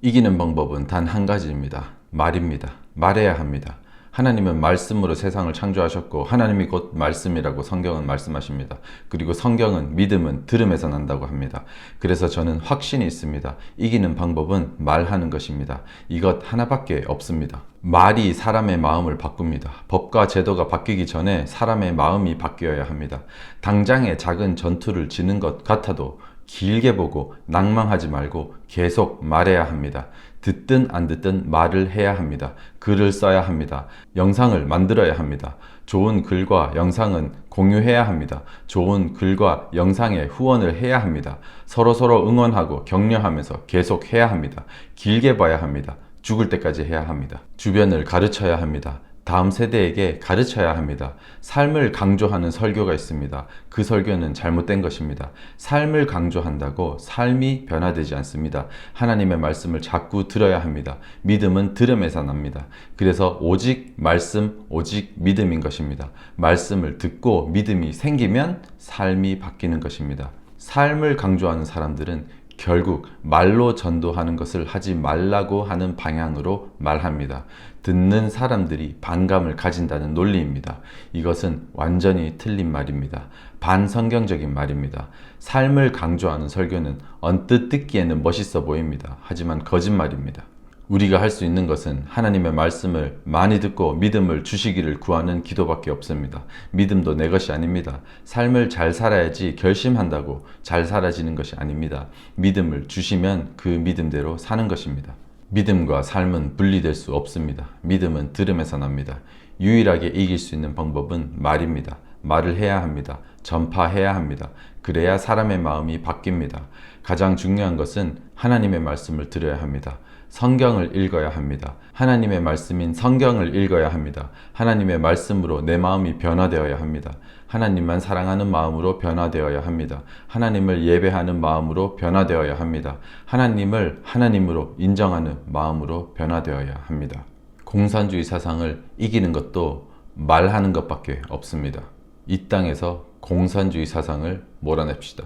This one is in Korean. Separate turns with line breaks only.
이기는 방법은 단 한 가지입니다. 말입니다. 말해야 합니다. 하나님은 말씀으로 세상을 창조하셨고 하나님이 곧 말씀이라고 성경은 말씀하십니다. 그리고 성경은 믿음은 들음에서 난다고 합니다. 그래서 저는 확신이 있습니다. 이기는 방법은 말하는 것입니다. 이것 하나밖에 없습니다. 말이 사람의 마음을 바꿉니다. 법과 제도가 바뀌기 전에 사람의 마음이 바뀌어야 합니다. 당장의 작은 전투를 지는 것 같아도 길게 보고 낭망하지 말고 계속 말해야 합니다. 듣든 안 듣든 말을 해야 합니다. 글을 써야 합니다. 영상을 만들어야 합니다. 좋은 글과 영상은 공유해야 합니다. 좋은 글과 영상에 후원을 해야 합니다. 서로서로 응원하고 격려하면서 계속 해야 합니다. 길게 봐야 합니다. 죽을 때까지 해야 합니다. 주변을 가르쳐야 합니다. 다음 세대에게 가르쳐야 합니다. 삶을 강조하는 설교가 있습니다. 그 설교는 잘못된 것입니다. 삶을 강조한다고 삶이 변화되지 않습니다. 하나님의 말씀을 자꾸 들어야 합니다. 믿음은 들음에서 납니다. 그래서 오직 말씀, 오직 믿음인 것입니다. 말씀을 듣고 믿음이 생기면 삶이 바뀌는 것입니다. 삶을 강조하는 사람들은 결국 말로 전도하는 것을 하지 말라고 하는 방향으로 말합니다. 듣는 사람들이 반감을 가진다는 논리입니다. 이것은 완전히 틀린 말입니다. 반성경적인 말입니다. 삶을 강조하는 설교는 언뜻 듣기에는 멋있어 보입니다. 하지만 거짓말입니다. 우리가 할 수 있는 것은 하나님의 말씀을 많이 듣고 믿음을 주시기를 구하는 기도밖에 없습니다. 믿음도 내 것이 아닙니다. 삶을 잘 살아야지 결심한다고 잘 살아지는 것이 아닙니다. 믿음을 주시면 그 믿음대로 사는 것입니다. 믿음과 삶은 분리될 수 없습니다. 믿음은 들음에서 납니다. 유일하게 이길 수 있는 방법은 말입니다. 말을 해야 합니다. 전파해야 합니다. 그래야 사람의 마음이 바뀝니다. 가장 중요한 것은 하나님의 말씀을 들어야 합니다. 성경을 읽어야 합니다. 하나님의 말씀인 성경을 읽어야 합니다. 하나님의 말씀으로 내 마음이 변화되어야 합니다. 하나님만 사랑하는 마음으로 변화되어야 합니다. 하나님을 예배하는 마음으로 변화되어야 합니다. 하나님을 하나님으로 인정하는 마음으로 변화되어야 합니다. 공산주의 사상을 이기는 것도 말하는 것밖에 없습니다. 이 땅에서 공산주의 사상을 몰아냅시다.